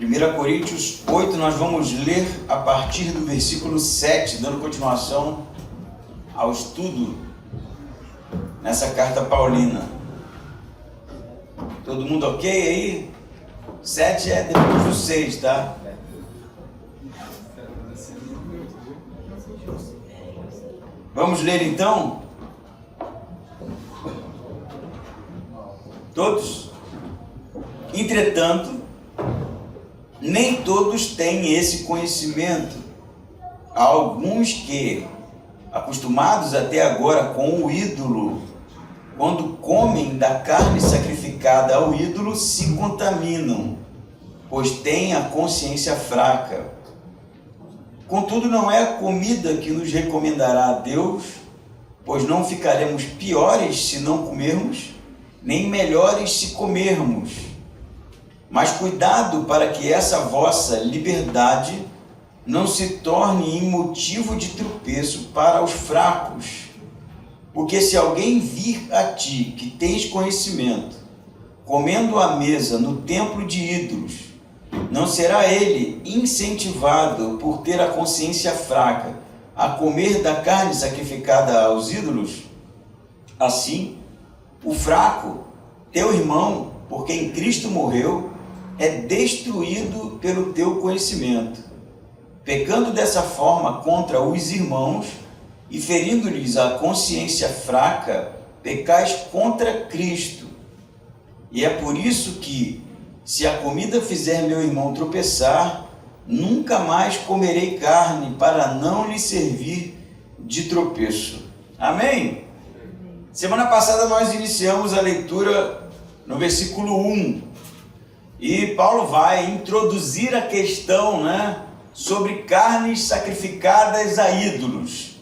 1 Coríntios 8, nós vamos ler a partir do versículo 7, dando continuação ao estudo nessa carta paulina. Todo mundo ok aí? 7 é depois do 6, tá? Vamos ler então? Todos? Entretanto, nem todos têm esse conhecimento. Há alguns que, acostumados até agora com o ídolo, quando comem da carne sacrificada ao ídolo, se contaminam, pois têm a consciência fraca. Contudo, não é a comida que nos recomendará a Deus, pois não ficaremos piores se não comermos, nem melhores se comermos. Mas cuidado para que essa vossa liberdade não se torne em motivo de tropeço para os fracos. Porque se alguém vir a ti, que tens conhecimento, comendo à mesa no templo de ídolos, não será ele incentivado por ter a consciência fraca a comer da carne sacrificada aos ídolos? Assim, o fraco, teu irmão, por quem Cristo morreu, é destruído pelo teu conhecimento. Pecando dessa forma contra os irmãos e ferindo-lhes a consciência fraca, pecais contra Cristo. E é por isso que, se a comida fizer meu irmão tropeçar, nunca mais comerei carne para não lhe servir de tropeço. Amém? Semana passada nós iniciamos a leitura no versículo 1 e Paulo vai introduzir a questão, sobre carnes sacrificadas a ídolos.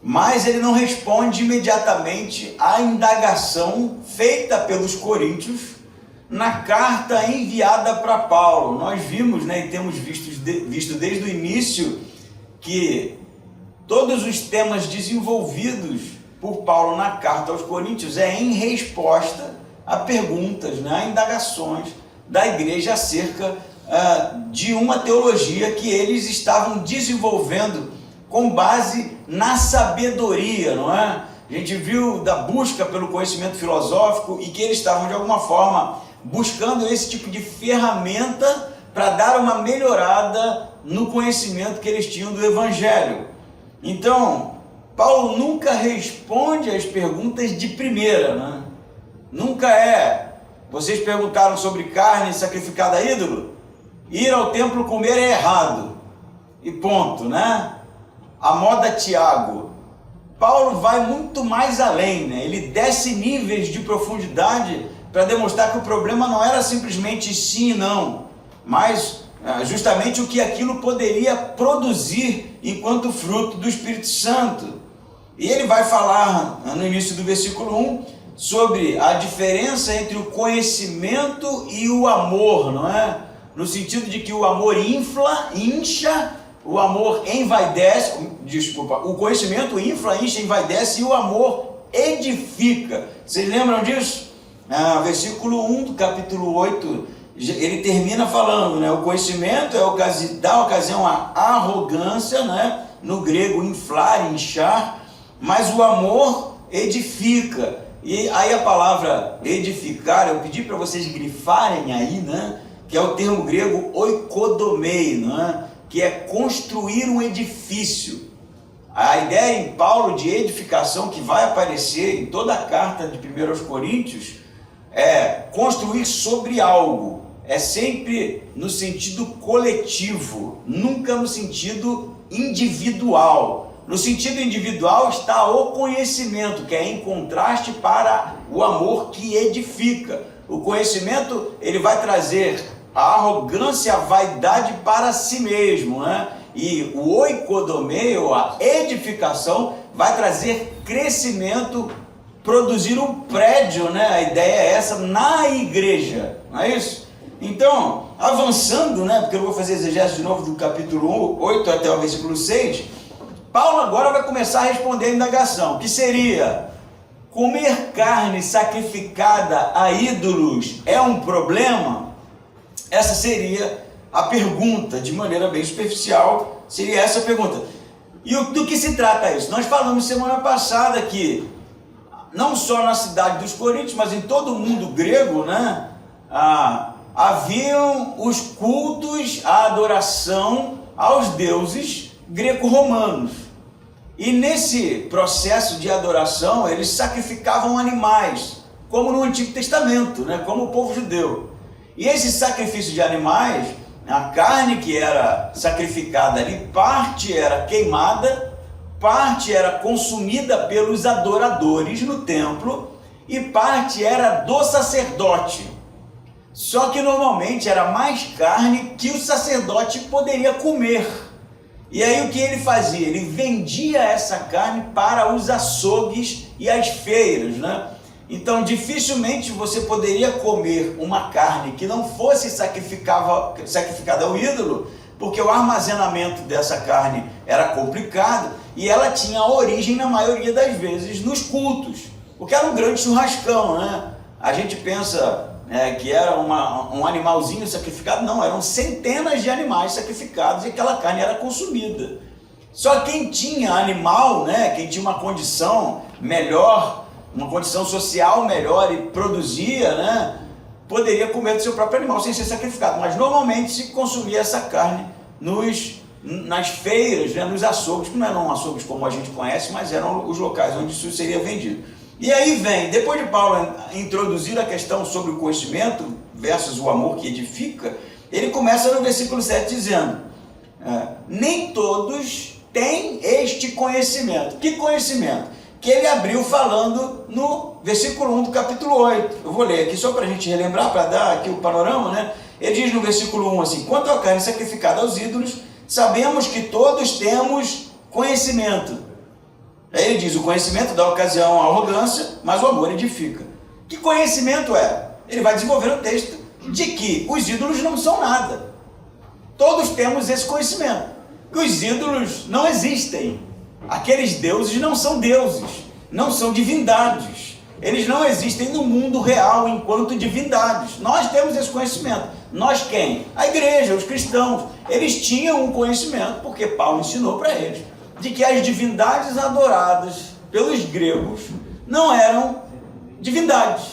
Mas ele não responde imediatamente à indagação feita pelos coríntios na carta enviada para Paulo. Nós vimos, e temos visto desde o início, que todos os temas desenvolvidos por Paulo na carta aos coríntios é em resposta a perguntas, a indagações da igreja acerca de uma teologia que eles estavam desenvolvendo com base na sabedoria, não é? A gente viu da busca pelo conhecimento filosófico e que eles estavam de alguma forma buscando esse tipo de ferramenta para dar uma melhorada no conhecimento que eles tinham do Evangelho. Então, Paulo nunca responde às perguntas de primeira, Nunca vocês perguntaram sobre carne sacrificada a ídolo? Ir ao templo comer é errado. E ponto, A moda Tiago. Paulo vai muito mais além, Ele desce níveis de profundidade para demonstrar que o problema não era simplesmente sim e não, mas justamente o que aquilo poderia produzir enquanto fruto do Espírito Santo. E ele vai falar no início do versículo 1 sobre a diferença entre o conhecimento e o amor, não é? No sentido de que o amor incha, o amor envaidece, o conhecimento infla, incha, envaidece e o amor edifica. Vocês lembram disso? Versículo 1 do capítulo 8, ele termina falando, o conhecimento dá ocasião à arrogância, no grego inflar, inchar, mas o amor edifica. E aí a palavra edificar, eu pedi para vocês grifarem aí, que é o termo grego oikodomei, que é construir um edifício. A ideia em Paulo de edificação que vai aparecer em toda a carta de 1 aos Coríntios é construir sobre algo, é sempre no sentido coletivo, nunca no sentido individual. No sentido individual está o conhecimento, que é em contraste para o amor que edifica. O conhecimento, ele vai trazer a arrogância, a vaidade para si mesmo, E o oikodomei, ou a edificação, vai trazer crescimento, produzir um prédio, A ideia é essa, na igreja, não é isso? Então, avançando, porque eu vou fazer exegese de novo do capítulo 8 até o versículo 6, Paulo agora vai começar a responder a indagação, que seria: comer carne sacrificada a ídolos é um problema? Essa seria a pergunta, de maneira bem superficial, seria essa a pergunta. E do que se trata isso? Nós falamos semana passada que, não só na cidade dos Coríntios, mas em todo o mundo grego, né, haviam os cultos, a adoração aos deuses greco-romanos. E nesse processo de adoração, eles sacrificavam animais, como no Antigo Testamento, né, como o povo judeu. E esse sacrifício de animais, a carne que era sacrificada ali, parte era queimada, parte era consumida pelos adoradores no templo e parte era do sacerdote. Só que normalmente era mais carne que o sacerdote poderia comer. E aí o que ele fazia? Ele vendia essa carne para os açougues e as feiras, né? Então dificilmente você poderia comer uma carne que não fosse sacrificada ao ídolo, porque o armazenamento dessa carne era complicado e ela tinha origem na maioria das vezes nos cultos, porque era um grande churrascão, né? A gente pensa que era um animalzinho sacrificado, não, eram centenas de animais sacrificados e aquela carne era consumida. Só quem tinha animal, né, quem tinha uma condição melhor, uma condição social melhor e produzia, né, poderia comer do seu próprio animal sem ser sacrificado, mas normalmente se consumia essa carne nas feiras, né, nos açougues, que não eram açougues como a gente conhece, mas eram os locais onde isso seria vendido. E aí vem, depois de Paulo introduzir a questão sobre o conhecimento versus o amor que edifica, ele começa no versículo 7 dizendo, nem todos têm este conhecimento. Que conhecimento? Que ele abriu falando no versículo 1 do capítulo 8. Eu vou ler aqui só para a gente relembrar, para dar aqui o panorama, né? Ele diz no versículo 1 assim, quanto à carne sacrificada aos ídolos, sabemos que todos temos conhecimento. Aí ele diz, o conhecimento dá ocasião à arrogância, mas o amor edifica. Que conhecimento é? Ele vai desenvolver o texto de que os ídolos não são nada. Todos temos esse conhecimento. Que os ídolos não existem. Aqueles deuses não são deuses, não são divindades. Eles não existem no mundo real enquanto divindades. Nós temos esse conhecimento. Nós quem? A igreja, os cristãos. Eles tinham um conhecimento, porque Paulo ensinou para eles, de que as divindades adoradas pelos gregos não eram divindades,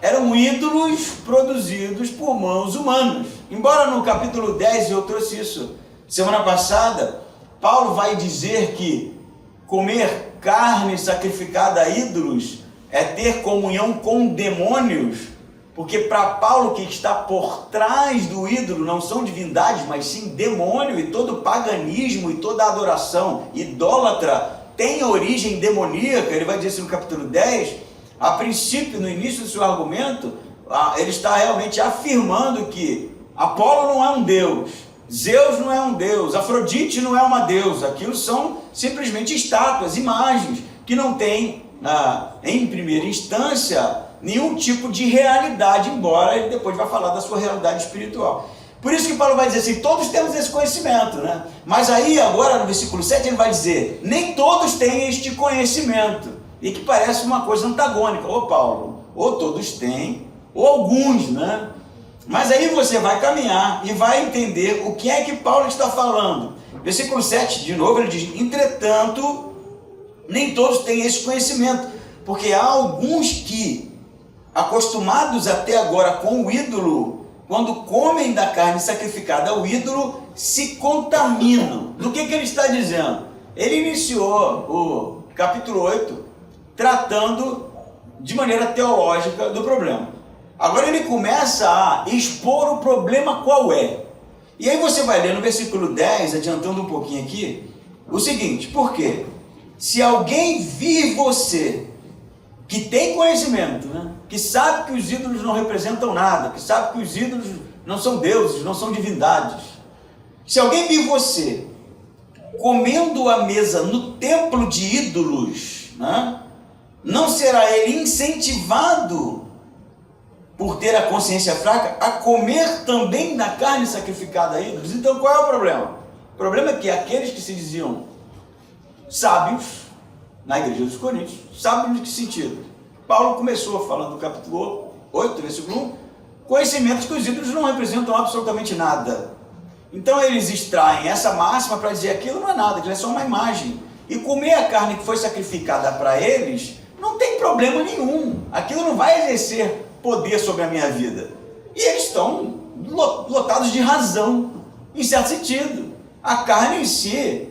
eram ídolos produzidos por mãos humanas. Embora no capítulo 10, eu trouxe isso semana passada, Paulo vai dizer que comer carne sacrificada a ídolos é ter comunhão com demônios, porque para Paulo, que está por trás do ídolo não são divindades, mas sim demônio, e todo paganismo e toda adoração idólatra tem origem demoníaca. Ele vai dizer assim no capítulo 10, a princípio, no início do seu argumento, ele está realmente afirmando que Apolo não é um deus, Zeus não é um deus, Afrodite não é uma deusa, aquilo são simplesmente estátuas, imagens, que não têm, em primeira instância, nenhum tipo de realidade, embora ele depois vai falar da sua realidade espiritual. Por isso que Paulo vai dizer assim, todos temos esse conhecimento, né? Mas aí agora no versículo 7 ele vai dizer, nem todos têm este conhecimento, e que parece uma coisa antagônica, ou Paulo, ou todos têm, ou alguns, né? Mas aí você vai caminhar e vai entender o que é que Paulo está falando. Versículo 7, de novo, ele diz, entretanto, nem todos têm esse conhecimento, porque há alguns que, acostumados até agora com o ídolo, quando comem da carne sacrificada ao ídolo, se contaminam. Do que ele está dizendo? Ele iniciou o capítulo 8 tratando de maneira teológica do problema. Agora ele começa a expor o problema qual é. E aí você vai ler no versículo 10, adiantando um pouquinho aqui, o seguinte, por quê? Se alguém vir você, que tem conhecimento, né? Que sabe que os ídolos não representam nada, que sabe que os ídolos não são deuses, não são divindades. Se alguém vir você comendo à mesa no templo de ídolos, né? Não será ele incentivado, por ter a consciência fraca, a comer também da carne sacrificada a ídolos? Então qual é o problema? O problema é que aqueles que se diziam sábios, na igreja dos Coríntios, sábios de que sentido? Paulo começou falando no capítulo 8, versículo 1, conhecimentos que os ídolos não representam absolutamente nada. Então eles extraem essa máxima para dizer aquilo não é nada, aquilo é só uma imagem. E comer a carne que foi sacrificada para eles não tem problema nenhum. Aquilo não vai exercer poder sobre a minha vida. E eles estão lotados de razão, em certo sentido. A carne em si,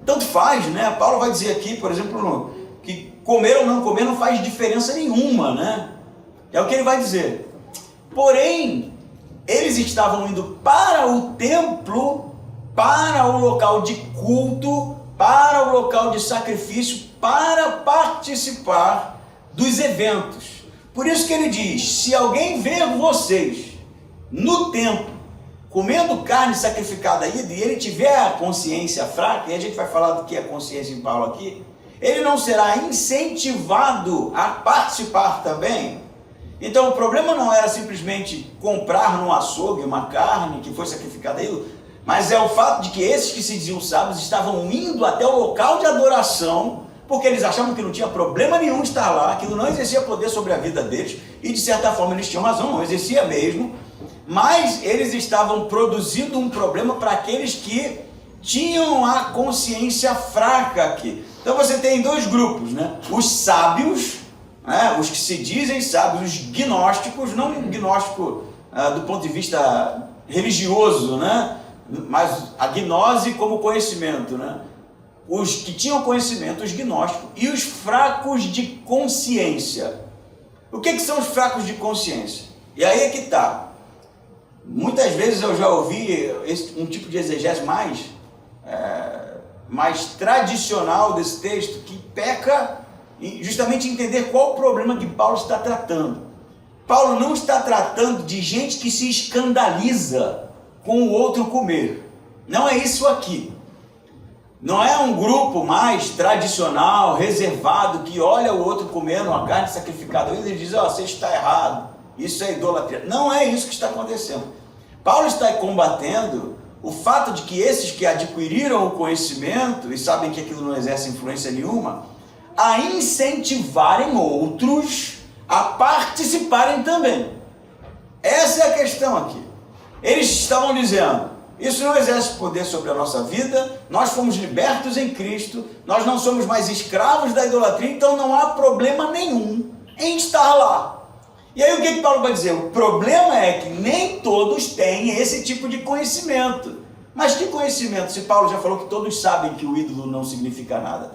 tanto faz, né? Paulo vai dizer aqui, por exemplo, que comer ou não comer não faz diferença nenhuma, né? É o que ele vai dizer. Porém, eles estavam indo para o templo, para o local de culto, para o local de sacrifício, para participar dos eventos. Por isso que ele diz, se alguém ver vocês no templo, comendo carne sacrificada aí, e ele tiver a consciência fraca, e a gente vai falar do que é consciência em Paulo aqui, ele não será incentivado a participar também. Então o problema não era simplesmente comprar no açougue uma carne que foi sacrificada aí, mas é o fato de que esses que se diziam sábios estavam indo até o local de adoração, porque eles achavam que não tinha problema nenhum estar lá, aquilo não exercia poder sobre a vida deles, e de certa forma eles tinham razão, não exercia mesmo, mas eles estavam produzindo um problema para aqueles que tinham a consciência fraca aqui. Então você tem dois grupos, né? Os sábios, né? Os que se dizem sábios, os gnósticos, não um gnóstico do ponto de vista religioso, né? Mas a gnose como conhecimento, né? Os que tinham conhecimento, os gnósticos, e os fracos de consciência. O que são os fracos de consciência? E aí é que está. Muitas vezes eu já ouvi um tipo de exegese mais tradicional desse texto, que peca justamente em entender qual o problema que Paulo está tratando. Paulo não está tratando de gente que se escandaliza com o outro comer. Não é isso aqui. Não é um grupo mais tradicional, reservado, que olha o outro comendo uma carne sacrificada e diz, você está errado, isso é idolatria. Não é isso que está acontecendo. Paulo está combatendo o fato de que esses que adquiriram o conhecimento e sabem que aquilo não exerce influência nenhuma, a incentivarem outros a participarem também. Essa é a questão aqui. Eles estavam dizendo, isso não exerce poder sobre a nossa vida, nós fomos libertos em Cristo, nós não somos mais escravos da idolatria, então não há problema nenhum em estar lá. E aí o que Paulo vai dizer? O problema é que nem todos têm esse tipo de conhecimento. Mas que conhecimento? Se Paulo já falou que todos sabem que o ídolo não significa nada.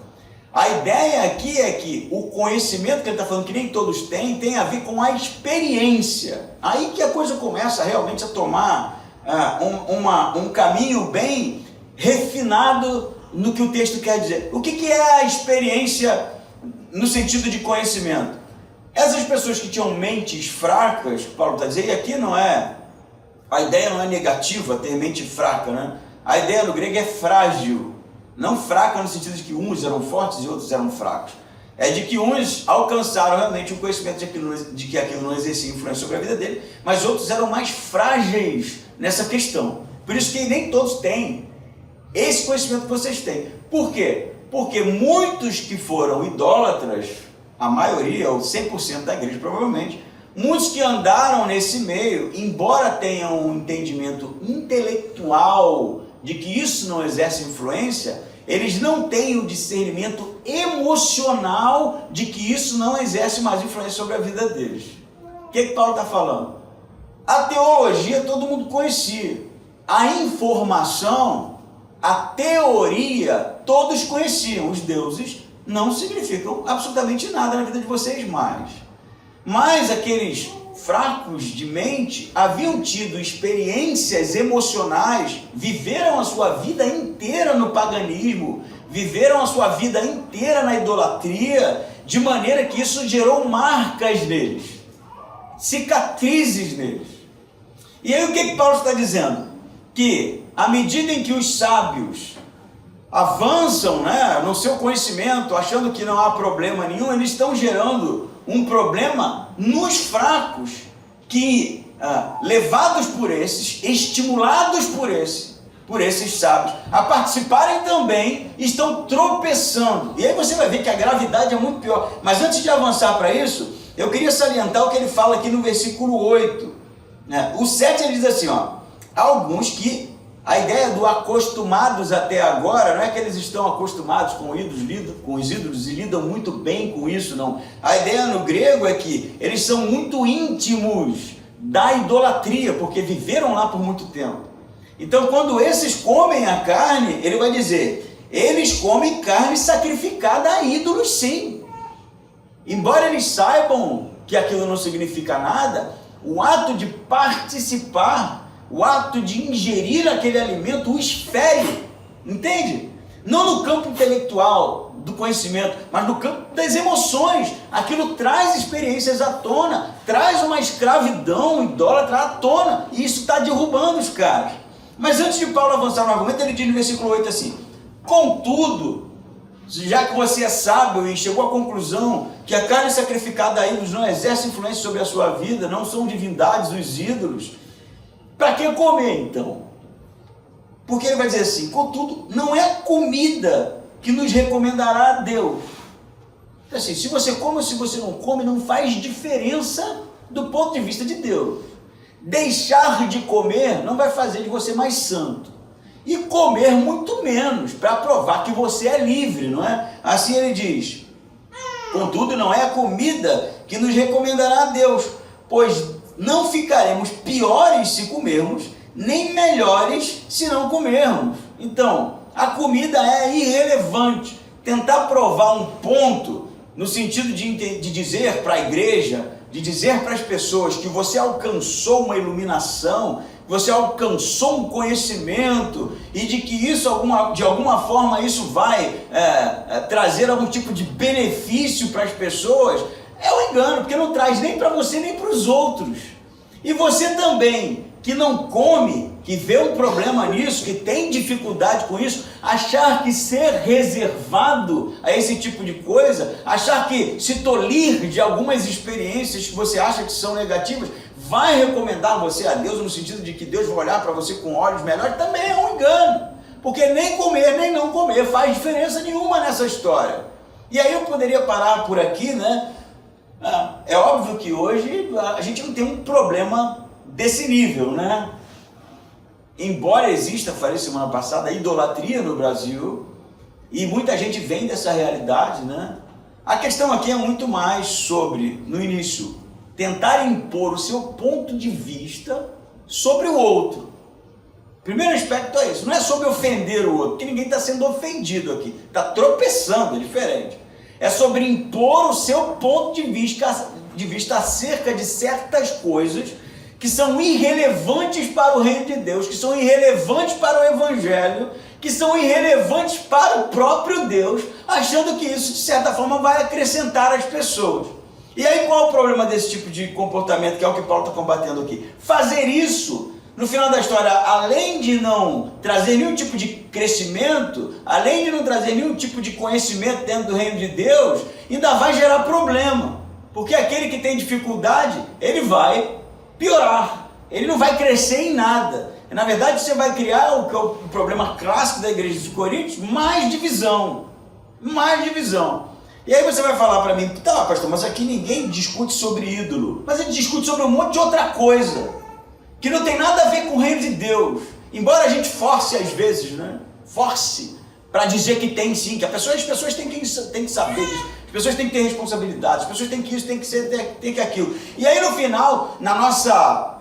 A ideia aqui é que o conhecimento que ele está falando que nem todos têm, tem a ver com a experiência. Aí que a coisa começa realmente a tomar um caminho bem refinado no que o texto quer dizer. O que é a experiência no sentido de conhecimento? Essas pessoas que tinham mentes fracas, Paulo está dizendo, e aqui a ideia não é negativa, ter mente fraca, né? A ideia no grego é frágil, não fraca no sentido de que uns eram fortes e outros eram fracos. É de que uns alcançaram realmente o conhecimento de que aquilo não exercia influência sobre a vida dele, mas outros eram mais frágeis nessa questão. Por isso que nem todos têm esse conhecimento que vocês têm. Por quê? Porque muitos que foram idólatras, a maioria, ou 100% da igreja provavelmente, muitos que andaram nesse meio, embora tenham um entendimento intelectual de que isso não exerce influência, eles não têm o discernimento emocional de que isso não exerce mais influência sobre a vida deles. O que Paulo está falando? A teologia todo mundo conhecia. A informação, a teoria, todos conheciam. Os deuses não significam absolutamente nada na vida de vocês mais. Mas aqueles fracos de mente haviam tido experiências emocionais, viveram a sua vida inteira no paganismo, viveram a sua vida inteira na idolatria, de maneira que isso gerou marcas neles, cicatrizes neles. E aí o que Paulo está dizendo? Que à medida em que os sábios avançam, né, no seu conhecimento, achando que não há problema nenhum, eles estão gerando um problema nos fracos, que levados por esses, estimulados por esses sábios, a participarem também, estão tropeçando. E aí você vai ver que a gravidade é muito pior. Mas antes de avançar para isso, eu queria salientar o que ele fala aqui no versículo 8. Né? O 7 ele diz assim, alguns que A ideia do acostumados até agora não é que eles estão acostumados com os ídolos e lidam muito bem com isso, não. A ideia no grego é que eles são muito íntimos da idolatria, porque viveram lá por muito tempo. Então, quando esses comem a carne, ele vai dizer, eles comem carne sacrificada a ídolos, sim. Embora eles saibam que aquilo não significa nada, o ato de participar, o ato de ingerir aquele alimento os fere, entende? Não no campo intelectual do conhecimento, mas no campo das emoções. Aquilo traz experiências à tona, traz uma escravidão idólatra à tona, e isso está derrubando os caras. Mas antes de Paulo avançar no argumento, ele diz no versículo 8 assim, contudo, já que você é sábio e chegou à conclusão que a carne sacrificada a ídolos não exerce influência sobre a sua vida, não são divindades os ídolos, para que comer então? Porque ele vai dizer assim, contudo, não é comida que nos recomendará a Deus. Então, assim, se você come ou se você não come, não faz diferença do ponto de vista de Deus. Deixar de comer não vai fazer de você mais santo. E comer muito menos, para provar que você é livre, não é? Assim ele diz, contudo, não é a comida que nos recomendará a Deus, pois não ficaremos piores se comermos, nem melhores se não comermos. Então, a comida é irrelevante. Tentar provar um ponto, no sentido de dizer para a igreja, de dizer para as pessoas que você alcançou uma iluminação, você alcançou um conhecimento, e de que isso, de alguma forma, isso vai trazer algum tipo de benefício para as pessoas, é um engano, porque não traz nem para você nem para os outros. E você também, que não come, que vê um problema nisso, que tem dificuldade com isso, achar que ser reservado a esse tipo de coisa, achar que se tolir de algumas experiências que você acha que são negativas, vai recomendar você a Deus, no sentido de que Deus vai olhar para você com olhos melhores, também é um engano. Porque nem comer, nem não comer faz diferença nenhuma nessa história. E aí eu poderia parar por aqui, né? É óbvio que hoje a gente não tem um problema desse nível, né? Embora exista, falei semana passada, a idolatria no Brasil, e muita gente vem dessa realidade, né? A questão aqui é muito mais sobre, no início, tentar impor o seu ponto de vista sobre o outro. Primeiro aspecto é isso, não é sobre ofender o outro, porque ninguém está sendo ofendido aqui, está tropeçando, é diferente. É sobre impor o seu ponto de vista acerca de certas coisas que são irrelevantes para o reino de Deus, que são irrelevantes para o evangelho, que são irrelevantes para o próprio Deus, achando que isso, de certa forma, vai acrescentar às pessoas. E aí qual é o problema desse tipo de comportamento, que é o que Paulo está combatendo aqui? Fazer isso, no final da história, além de não trazer nenhum tipo de crescimento, além de não trazer nenhum tipo de conhecimento dentro do reino de Deus, ainda vai gerar problema. Porque aquele que tem dificuldade, ele vai piorar, ele não vai crescer em nada. Na verdade, você vai criar o que é o problema clássico da igreja de Coríntios, mais divisão. Mais divisão. E aí você vai falar para mim, tá, pastor, mas aqui ninguém discute sobre ídolo. Mas ele discute sobre um monte de outra coisa, que não tem nada a ver com o reino de Deus. Embora a gente force às vezes, né? Force para dizer que tem sim, que as pessoas têm que saber disso. As pessoas têm que ter responsabilidade, as pessoas têm que isso, tem que ser, tem que aquilo. E aí no final, na nossa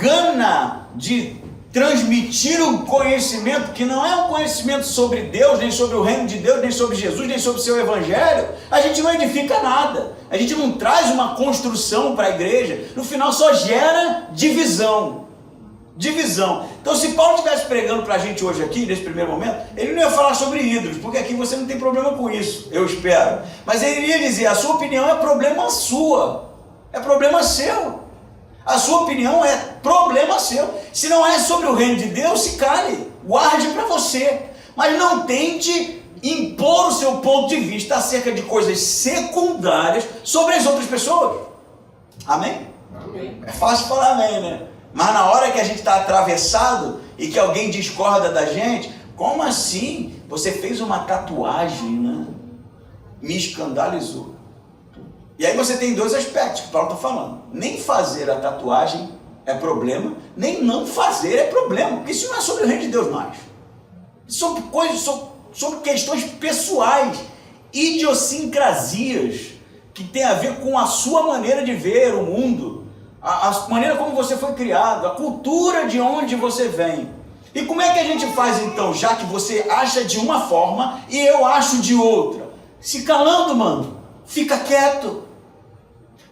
gana de transmitir um conhecimento que não é um conhecimento sobre Deus, nem sobre o reino de Deus, nem sobre Jesus, nem sobre o seu evangelho, a gente não edifica nada, a gente não traz uma construção para a igreja, no final só gera divisão. Então, se Paulo estivesse pregando para a gente hoje aqui, nesse primeiro momento, ele não ia falar sobre ídolos, porque aqui você não tem problema com isso, eu espero. Mas ele iria dizer, a sua opinião é problema sua, é problema seu. A sua opinião é problema seu. Se não é sobre o reino de Deus, se cale, guarde para você. Mas não tente impor o seu ponto de vista acerca de coisas secundárias sobre as outras pessoas. Amém? Amém. É fácil falar amém, né? Mas na hora que a gente está atravessado e que alguém discorda da gente, como assim? Você fez uma tatuagem, né? Me escandalizou. E aí você tem dois aspectos que o Paulo está falando. Nem fazer a tatuagem é problema, nem não fazer é problema, porque isso não é sobre o reino de Deus mais. Sobre coisas, sobre questões pessoais, idiosincrasias, que tem a ver com a sua maneira de ver o mundo, a maneira como você foi criado, a cultura de onde você vem. E como é que a gente faz então, já que você acha de uma forma e eu acho de outra? Se calando, mano, fica quieto.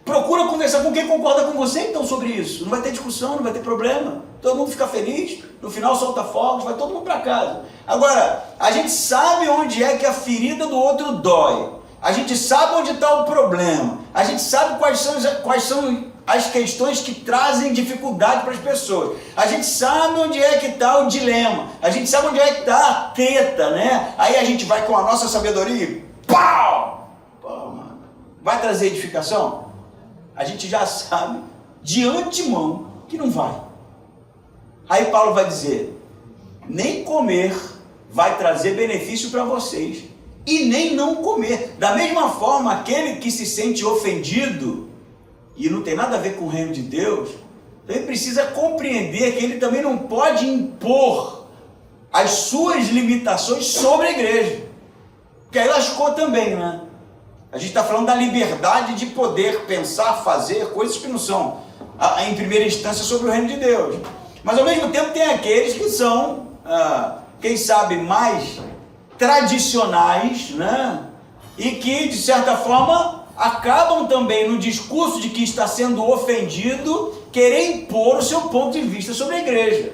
Procura conversar com quem concorda com você então sobre isso. Não vai ter discussão, não vai ter problema. Todo mundo fica feliz, no final solta fogos, vai todo mundo para casa. Agora, a gente sabe onde é que a ferida do outro dói. A gente sabe onde está o problema. A gente sabe quais são as questões que trazem dificuldade para as pessoas. A gente sabe onde é que está o dilema. A gente sabe onde é que está a treta, né? Aí a gente vai com a nossa sabedoria e pau! Pô, mano. Vai trazer edificação? A gente já sabe de antemão que não vai. Aí Paulo vai dizer, nem comer vai trazer benefício para vocês, e nem não comer. Da mesma forma, aquele que se sente ofendido, e não tem nada a ver com o reino de Deus, ele precisa compreender que ele também não pode impor as suas limitações sobre a igreja. Porque aí lascou também, né? A gente está falando da liberdade de poder pensar, fazer coisas que não são, em primeira instância, sobre o reino de Deus. Mas ao mesmo tempo tem aqueles que são, quem sabe, mais tradicionais, né? E que, de certa forma, acabam também no discurso de que está sendo ofendido, querer impor o seu ponto de vista sobre a igreja.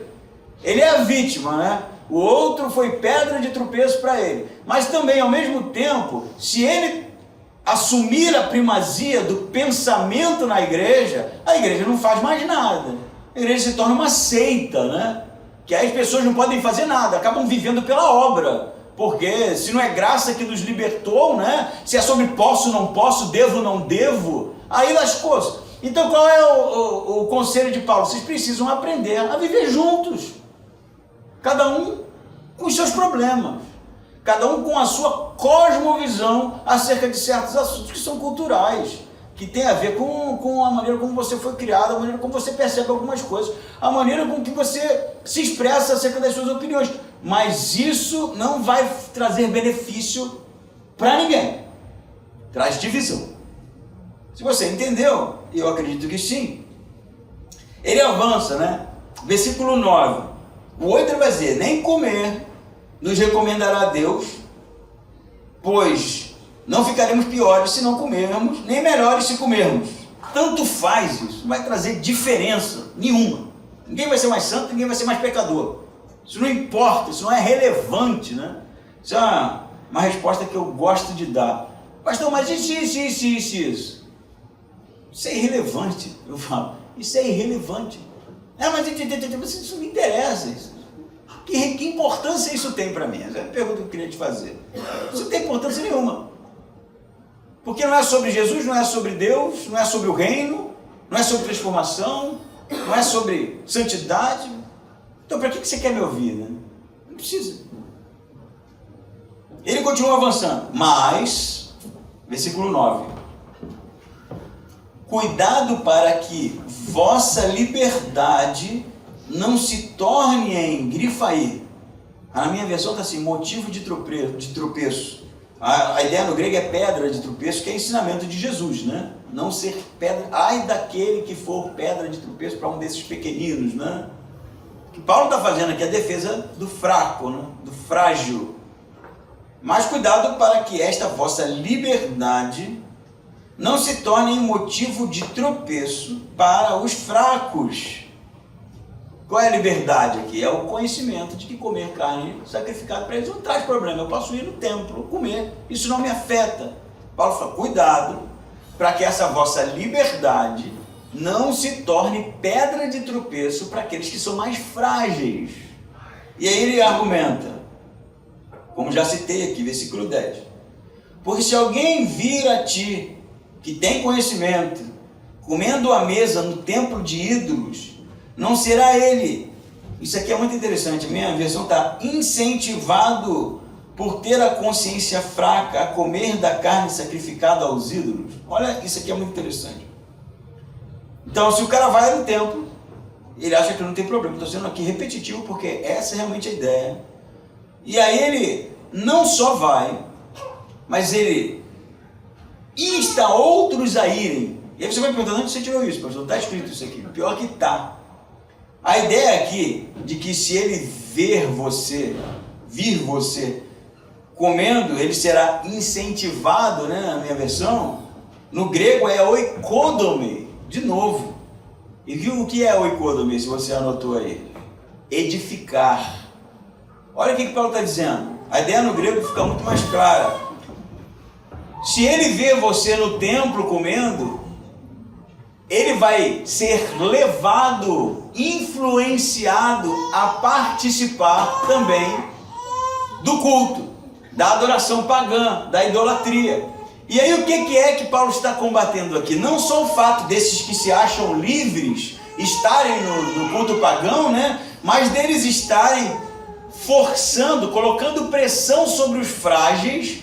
Ele é a vítima, né? O outro foi pedra de tropeço para ele. Mas também, ao mesmo tempo, se ele assumir a primazia do pensamento na igreja, a igreja não faz mais nada. A igreja se torna uma seita, né? Que aí as pessoas não podem fazer nada, acabam vivendo pela obra. Porque se não é graça que nos libertou, né? Se é sobre posso, não posso, devo, não devo, aí lascou-se. Então qual é o conselho de Paulo? Vocês precisam aprender a viver juntos. Cada um com os seus problemas. Cada um com a sua cosmovisão acerca de certos assuntos que são culturais, que tem a ver com a maneira como você foi criado, a maneira como você percebe algumas coisas, a maneira com que você se expressa acerca das suas opiniões. Mas isso não vai trazer benefício para ninguém. Traz divisão. Se você entendeu, eu acredito que sim. Ele avança, né? Versículo 9. O 8 vai dizer, nem comer nos recomendará Deus, pois não ficaremos piores se não comermos, nem melhores se comermos. Tanto faz isso, não vai trazer diferença nenhuma. Ninguém vai ser mais santo, ninguém vai ser mais pecador. Isso não importa, isso não é relevante, né? Isso é uma resposta que eu gosto de dar. Pastor, mas isso. Isso é irrelevante, eu falo. Isso é irrelevante. Mas isso não me interessa. Isso. Que importância isso tem para mim? Essa é a pergunta que eu queria te fazer. Isso não tem importância nenhuma. Porque não é sobre Jesus, não é sobre Deus, não é sobre o reino, não é sobre transformação, não é sobre santidade. Então para que você quer me ouvir, né? Não precisa. Ele continua avançando, mas, versículo 9, cuidado para que vossa liberdade não se torne em grifaí. Na minha versão está assim, motivo de tropeço. A ideia no grego é pedra de tropeço, que é ensinamento de Jesus, né? Não ser pedra, ai daquele que for pedra de tropeço para um desses pequeninos, né? O que Paulo está fazendo aqui é a defesa do fraco, né? Do frágil. Mas cuidado para que esta vossa liberdade não se torne motivo de tropeço para os fracos. Qual é a liberdade aqui? É o conhecimento de que comer carne sacrificada para eles não traz problema. Eu posso ir no templo, comer, isso não me afeta. Paulo fala, cuidado para que essa vossa liberdade não se torne pedra de tropeço para aqueles que são mais frágeis. E aí ele argumenta, como já citei aqui, versículo 10. Porque se alguém vir a ti, que tem conhecimento, comendo à mesa no templo de ídolos, não será ele, isso aqui é muito interessante, a minha versão está, incentivado por ter a consciência fraca a comer da carne sacrificada aos ídolos. Olha, isso aqui é muito interessante. Então, se o cara vai no templo, ele acha que não tem problema. Estou sendo aqui repetitivo porque essa é realmente a ideia. E aí ele não só vai, mas ele insta outros a irem. E aí você vai perguntando, onde você tirou isso, pastor? Está escrito isso aqui. Pior que está. A ideia aqui de que se ele vir você comendo, ele será incentivado, né? Na minha versão, no grego é oikodome, de novo. E viu o que é oikodome, se você anotou aí? Edificar. Olha o que Paulo está dizendo. A ideia no grego fica muito mais clara. Se ele vê você no templo comendo, ele vai ser levado, influenciado a participar também do culto, da adoração pagã, da idolatria. E aí o que é que Paulo está combatendo aqui? Não só o fato desses que se acham livres estarem no culto pagão, né? Mas deles estarem forçando, colocando pressão sobre os frágeis,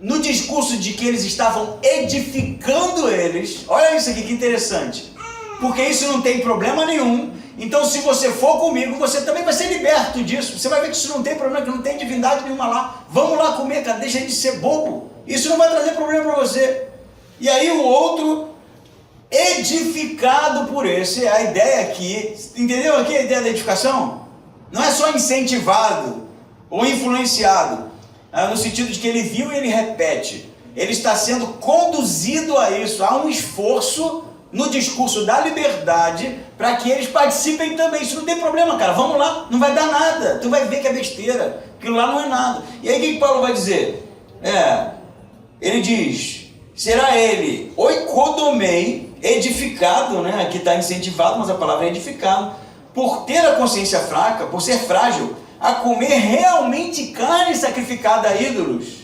no discurso de que eles estavam edificando eles. Olha isso aqui que interessante, porque isso não tem problema nenhum. Então se você for comigo, você também vai ser liberto disso. Você vai ver que isso não tem problema, que não tem divindade nenhuma lá. Vamos lá comer, cara, deixa de ser bobo. Isso não vai trazer problema para você. E aí o outro, edificado por esse, é a ideia aqui. Entendeu aqui a ideia da edificação? Não é só incentivado ou influenciado, no sentido de que ele viu e ele repete. Ele está sendo conduzido a isso. Há um esforço no discurso da liberdade para que eles participem também. Isso não tem problema, cara. Vamos lá, não vai dar nada. Tu vai ver que é besteira. Aquilo lá não é nada. E aí o que Paulo vai dizer? Ele diz, será ele oikodomei, edificado, né? Aqui está incentivado, mas a palavra é edificado, por ter a consciência fraca, por ser frágil, a comer realmente carne sacrificada a ídolos.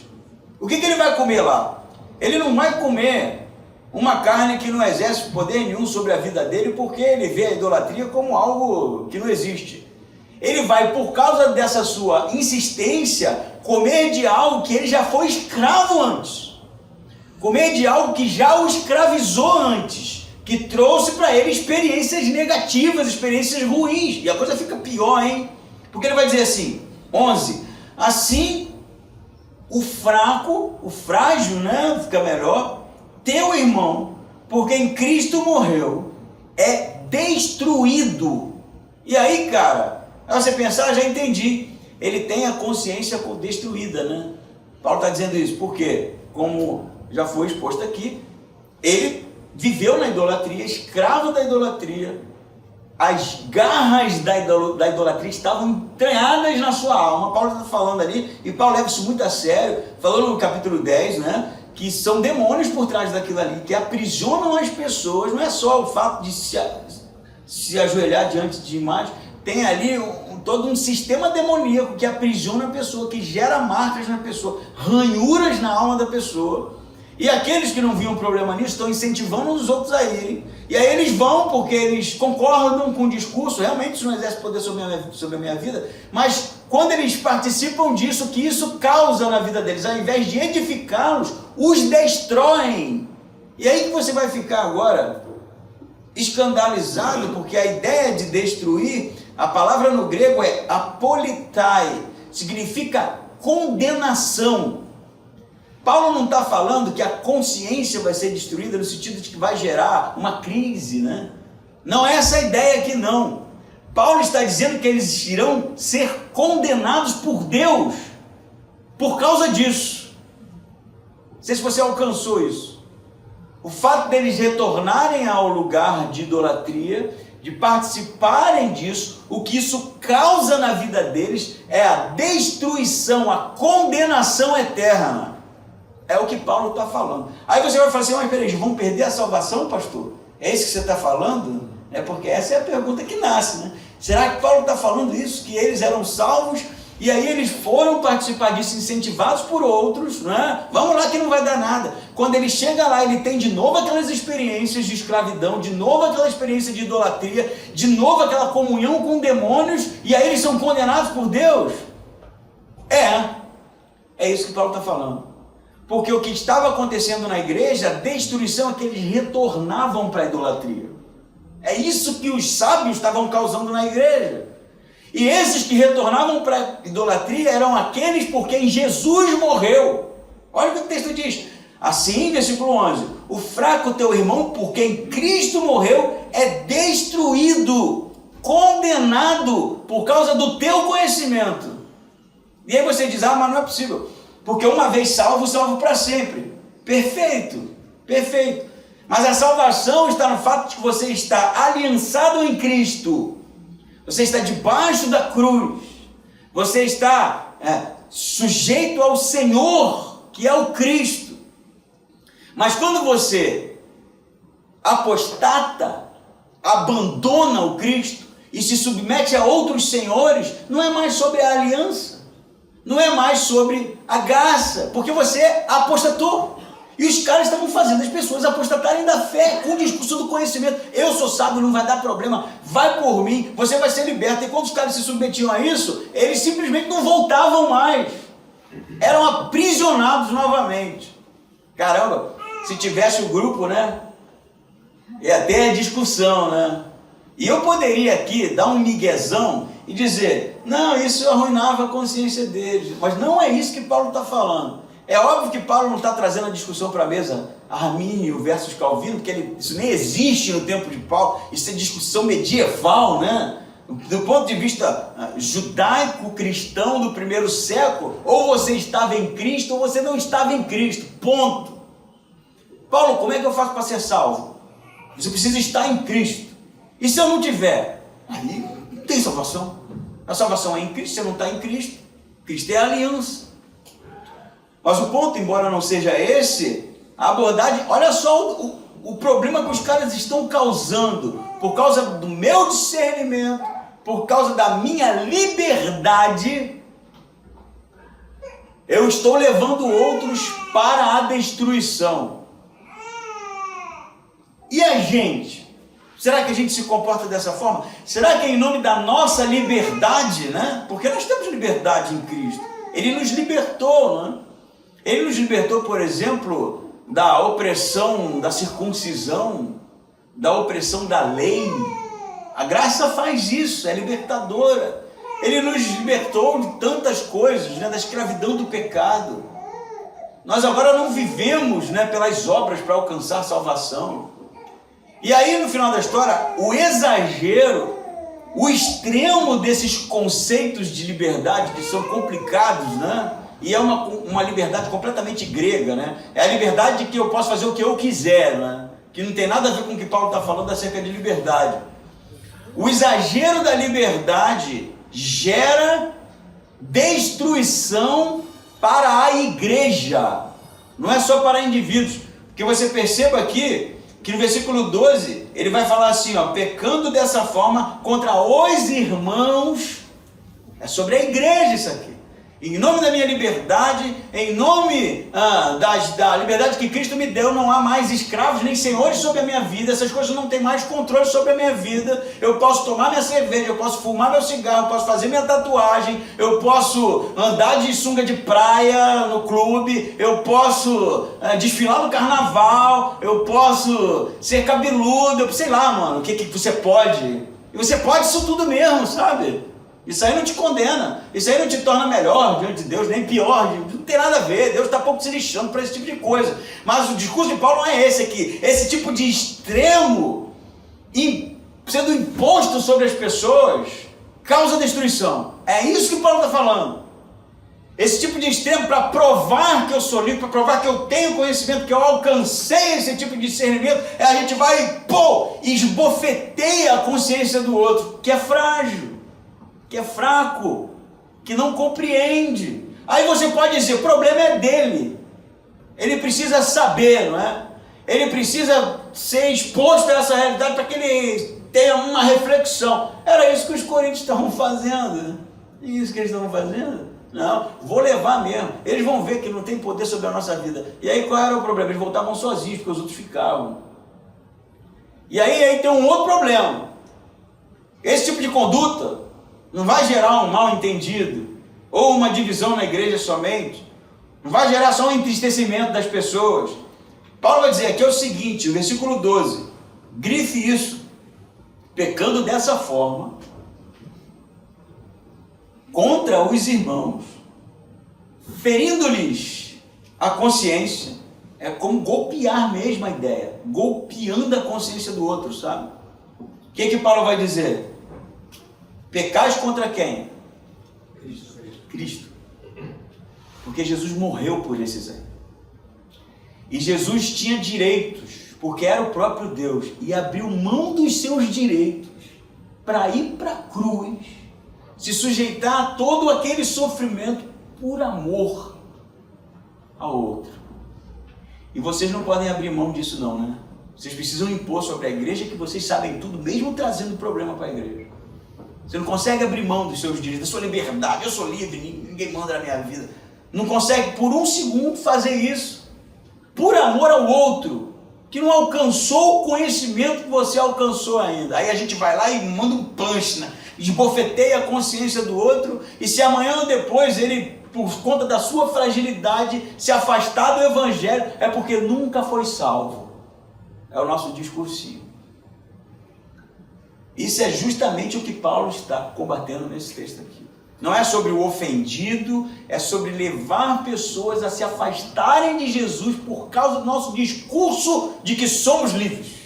O que ele vai comer lá? Ele não vai comer uma carne que não exerce poder nenhum sobre a vida dele, porque ele vê a idolatria como algo que não existe. Ele vai, por causa dessa sua insistência, comer de algo que ele já foi escravo antes. Comer de algo que já o escravizou antes, que trouxe para ele experiências negativas, experiências ruins. E a coisa fica pior, hein? Porque ele vai dizer assim, 11, assim o fraco, o frágil, né, fica melhor, teu irmão, porque em Cristo morreu, é destruído. E aí, cara, você pensar, já entendi, ele tem a consciência destruída, né? Paulo está dizendo isso, porque, como já foi exposto aqui, ele viveu na idolatria, escravo da idolatria. As garras da idolatria estavam entranhadas na sua alma. Paulo está falando ali, e Paulo leva isso muito a sério, falando no capítulo 10, né, que são demônios por trás daquilo ali, que aprisionam as pessoas. Não é só o fato de se ajoelhar diante de imagens, tem ali todo um sistema demoníaco que aprisiona a pessoa, que gera marcas na pessoa, ranhuras na alma da pessoa. E aqueles que não viam problema nisso estão incentivando os outros a irem. E aí eles vão porque eles concordam com o discurso, realmente isso não exerce poder sobre a minha vida, mas quando eles participam disso, o que isso causa na vida deles, ao invés de edificá-los, os destroem. E aí que você vai ficar agora escandalizado, porque a ideia de destruir, a palavra no grego é apolitai, significa condenação. Paulo não está falando que a consciência vai ser destruída no sentido de que vai gerar uma crise, né? Não é essa a ideia aqui, não. Paulo está dizendo que eles irão ser condenados por Deus por causa disso. Não sei se você alcançou isso. O fato deles retornarem ao lugar de idolatria, de participarem disso, o que isso causa na vida deles é a destruição, a condenação eterna. É o que Paulo está falando. Aí você vai falar assim, mas peraí, vão perder a salvação, pastor? É isso que você está falando? É porque essa é a pergunta que nasce, né? Será que Paulo está falando isso? Que eles eram salvos e aí eles foram participar disso incentivados por outros, né? Vamos lá que não vai dar nada. Quando ele chega lá, ele tem de novo aquelas experiências de escravidão, de novo aquela experiência de idolatria, de novo aquela comunhão com demônios, e aí eles são condenados por Deus? É isso que Paulo está falando. Porque o que estava acontecendo na igreja, a destruição é que eles retornavam para a idolatria. É isso que os sábios estavam causando na igreja. E esses que retornavam para a idolatria eram aqueles por quem Jesus morreu. Olha o que o texto diz. Assim, versículo 11, o fraco teu irmão por quem Cristo morreu é destruído, condenado por causa do teu conhecimento. E aí você diz, mas não é possível, porque uma vez salvo, salvo para sempre. Perfeito, perfeito. Mas a salvação está no fato de que você está aliançado em Cristo. Você está debaixo da cruz. Você está sujeito ao Senhor, que é o Cristo. Mas quando você apostata, abandona o Cristo e se submete a outros senhores, não é mais sobre a aliança, não é mais sobre a graça, porque você apostatou. E os caras estavam fazendo as pessoas apostatarem da fé, com o discurso do conhecimento. Eu sou sábio, não vai dar problema, vai por mim, você vai ser liberto. E quando os caras se submetiam a isso, eles simplesmente não voltavam mais. Eram aprisionados novamente. Caramba, se tivesse o grupo, né? E até a discussão, né? E eu poderia aqui dar um miguezão e dizer, não, isso arruinava a consciência deles. Mas não é isso que Paulo está falando. É óbvio que Paulo não está trazendo a discussão para a mesa, Armínio versus Calvino, porque isso nem existe no tempo de Paulo, isso é discussão medieval, né? Do ponto de vista judaico-cristão do primeiro século, ou você estava em Cristo ou você não estava em Cristo, ponto. Paulo, como é que eu faço para ser salvo? Você precisa estar em Cristo. E se eu não tiver? Aí não tem salvação. A salvação é em Cristo, você não está em Cristo. Cristo é a aliança. Mas o ponto, embora não seja esse, a abordagem, olha só o problema que os caras estão causando, por causa do meu discernimento, por causa da minha liberdade, eu estou levando outros para a destruição. E a gente? Será que a gente se comporta dessa forma? Será que é em nome da nossa liberdade, né? Porque nós temos liberdade em Cristo. Ele nos libertou, né? Ele nos libertou, por exemplo, da opressão da circuncisão, da opressão da lei. A graça faz isso, é libertadora. Ele nos libertou de tantas coisas, né, da escravidão do pecado. Nós agora não vivemos, né, pelas obras para alcançar salvação. E aí, no final da história, o exagero, o extremo desses conceitos de liberdade que são complicados, né? E é uma liberdade completamente grega, né? É a liberdade de que eu posso fazer o que eu quiser, né? Que não tem nada a ver com o que Paulo está falando acerca de liberdade. O exagero da liberdade gera destruição para a igreja, não é só para indivíduos. Porque você perceba aqui que no versículo 12 ele vai falar assim, ó, pecando dessa forma contra os irmãos. É sobre a igreja isso aqui. Em nome da minha liberdade, em nome da liberdade que Cristo me deu, não há mais escravos nem senhores sobre a minha vida, essas coisas não têm mais controle sobre a minha vida. Eu posso tomar minha cerveja, eu posso fumar meu cigarro, eu posso fazer minha tatuagem, eu posso andar de sunga de praia no clube, eu posso desfilar no carnaval, eu posso ser cabeludo, eu sei lá, mano, o que você pode. E você pode isso tudo mesmo, sabe? Isso aí não te condena, isso aí não te torna melhor diante de Deus, nem pior, não tem nada a ver, Deus está pouco se lixando para esse tipo de coisa. Mas o discurso de Paulo não é esse aqui, esse tipo de extremo sendo imposto sobre as pessoas causa destruição. É isso que Paulo está falando. Esse tipo de extremo para provar que eu sou livre, para provar que eu tenho conhecimento, que eu alcancei esse tipo de discernimento, a gente vai, esbofeteia a consciência do outro, que é frágil, que é fraco, que não compreende. Aí você pode dizer, o problema é dele, ele precisa saber, não é? Ele precisa ser exposto a essa realidade para que ele tenha uma reflexão. Era isso que os coríntios estavam fazendo, né? Isso que eles estavam fazendo. Não, vou levar mesmo, eles vão ver que não tem poder sobre a nossa vida. E aí qual era o problema? Eles voltavam sozinhos, porque os outros ficavam. E aí tem um outro problema. Esse tipo de conduta não vai gerar um mal entendido, ou uma divisão na igreja somente, não vai gerar só um entristecimento das pessoas. Paulo vai dizer aqui o seguinte, o versículo 12, grife isso, pecando dessa forma contra os irmãos, ferindo-lhes a consciência, é como golpear mesmo a ideia, golpeando a consciência do outro, sabe? O que Paulo vai dizer? Pecais contra quem? Cristo. Porque Jesus morreu por esses aí. E Jesus tinha direitos, porque era o próprio Deus, e abriu mão dos seus direitos para ir para a cruz, se sujeitar a todo aquele sofrimento por amor ao outro. E vocês não podem abrir mão disso não, né? Vocês precisam impor sobre a igreja que vocês sabem tudo, mesmo trazendo problema para a igreja. Você não consegue abrir mão dos seus direitos, da sua liberdade. Eu sou livre, ninguém manda na minha vida. Não consegue por um segundo fazer isso, por amor ao outro, que não alcançou o conhecimento que você alcançou ainda. Aí a gente vai lá e manda um punch, né? Esbofeteia a consciência do outro, e se amanhã ou depois ele, por conta da sua fragilidade, se afastar do evangelho, é porque nunca foi salvo. É o nosso discursinho. Isso é justamente o que Paulo está combatendo nesse texto aqui. Não é sobre o ofendido, é sobre levar pessoas a se afastarem de Jesus por causa do nosso discurso de que somos livres.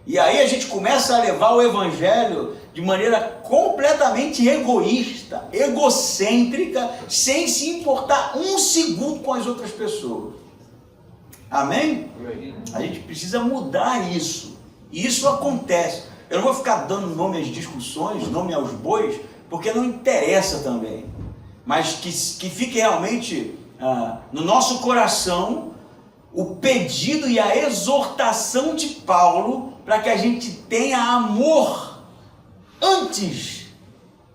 E aí a gente começa a levar o evangelho de maneira completamente egoísta, egocêntrica, sem se importar um segundo com as outras pessoas. Amém? A gente precisa mudar isso. E isso acontece. Eu não vou ficar dando nome às discussões, nome aos bois, porque não interessa também. Mas que fique realmente no nosso coração o pedido e a exortação de Paulo para que a gente tenha amor antes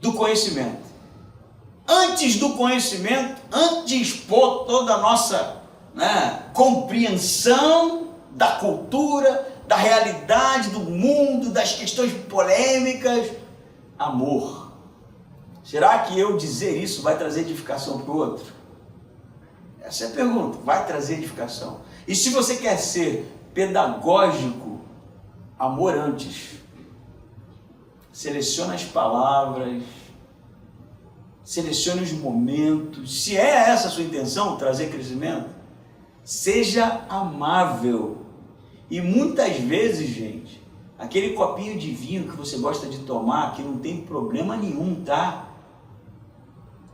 do conhecimento. Antes do conhecimento, antes de expor toda a nossa compreensão da cultura, da realidade do mundo, das questões polêmicas, amor. Será que eu dizer isso vai trazer edificação para o outro? Essa é a pergunta. Vai trazer edificação? E se você quer ser pedagógico, amor antes. Seleciona as palavras, selecione os momentos. Se é essa a sua intenção, trazer crescimento, seja amável. E muitas vezes, gente, aquele copinho de vinho que você gosta de tomar, que não tem problema nenhum, tá?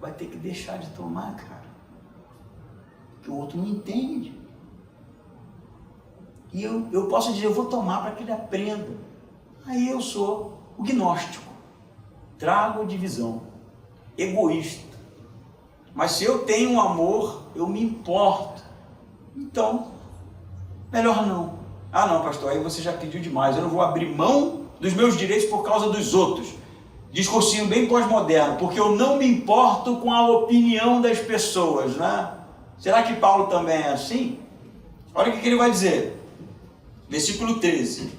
Vai ter que deixar de tomar, cara. Porque o outro não entende. E eu posso dizer, eu vou tomar para que ele aprenda. Aí eu sou o gnóstico. Trago divisão. Egoísta. Mas se eu tenho um amor, eu me importo. Então, melhor não. Ah não, pastor, aí você já pediu demais. Eu não vou abrir mão dos meus direitos por causa dos outros. Discursinho bem pós-moderno, porque eu não me importo com a opinião das pessoas, né? Será que Paulo também é assim? Olha o que ele vai dizer. Versículo 13.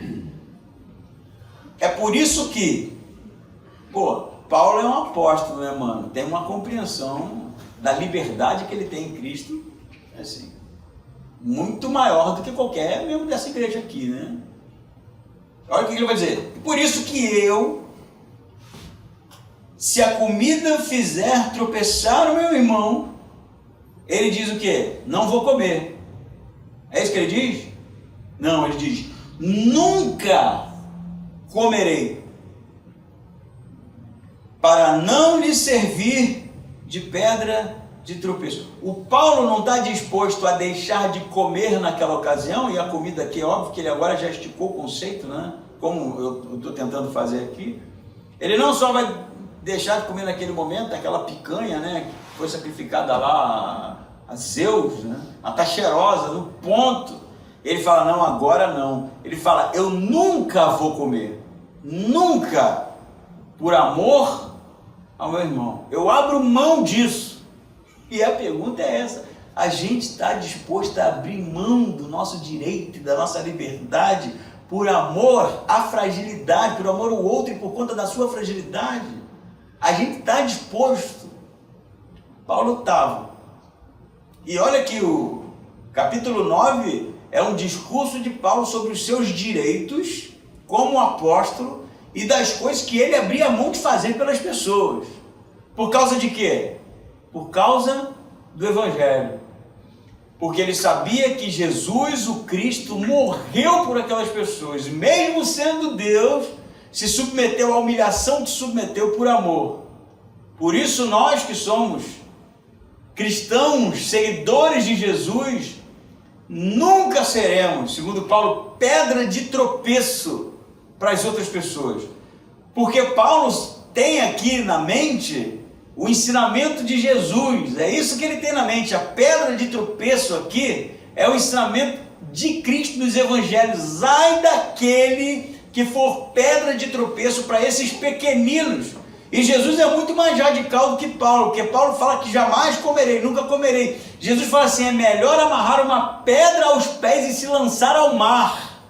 É por isso que, Paulo é um apóstolo, né, mano? Tem uma compreensão da liberdade que ele tem em Cristo, assim, muito maior do que qualquer membro dessa igreja aqui, né? Olha o que ele vai dizer. Por isso que eu, se a comida fizer tropeçar o meu irmão, ele diz o quê? Não vou comer. É isso que ele diz? Não, ele diz, nunca comerei, para não lhe servir de pedra de tropeço. O Paulo não está disposto a deixar de comer naquela ocasião, e a comida aqui, é óbvio que ele agora já esticou o conceito, né? Como eu estou tentando fazer aqui. Ele não só vai deixar de comer naquele momento aquela picanha, né, que foi sacrificada lá a Zeus, né, a tacherosa, no ponto. Ele fala, não, agora não. Ele fala, eu nunca vou comer. Nunca. Por amor ao meu irmão. Eu abro mão disso. E a pergunta é essa. A gente está disposto a abrir mão do nosso direito e da nossa liberdade por amor à fragilidade, por amor ao outro e por conta da sua fragilidade? A gente está disposto. Paulo estava. E olha que o capítulo 9 é um discurso de Paulo sobre os seus direitos como apóstolo e das coisas que ele abria mão de fazer pelas pessoas. Por causa de quê? Por causa do Evangelho. Porque ele sabia que Jesus, o Cristo, morreu por aquelas pessoas. E mesmo sendo Deus, se submeteu à humilhação que submeteu por amor. Por isso nós que somos cristãos, seguidores de Jesus, nunca seremos, segundo Paulo, pedra de tropeço para as outras pessoas. Porque Paulo tem aqui na mente o ensinamento de Jesus. É isso que ele tem na mente. A pedra de tropeço aqui é o ensinamento de Cristo nos evangelhos. Ai daquele que for pedra de tropeço para esses pequeninos. E Jesus é muito mais radical do que Paulo, porque Paulo fala que jamais comerei, nunca comerei. Jesus fala assim, é melhor amarrar uma pedra aos pés e se lançar ao mar,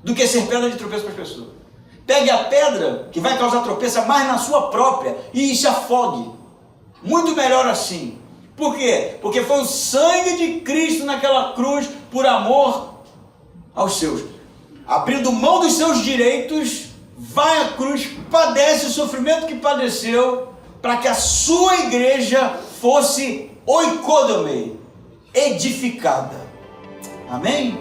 do que ser pedra de tropeço para as pessoas. Pegue a pedra, que vai causar tropeço, mais na sua própria, e se afogue. Muito melhor assim. Por quê? Porque foi o sangue de Cristo naquela cruz, por amor aos seus. Abrindo mão dos seus direitos, vai à cruz, padece o sofrimento que padeceu, para que a sua igreja fosse oikodomai, edificada. Amém?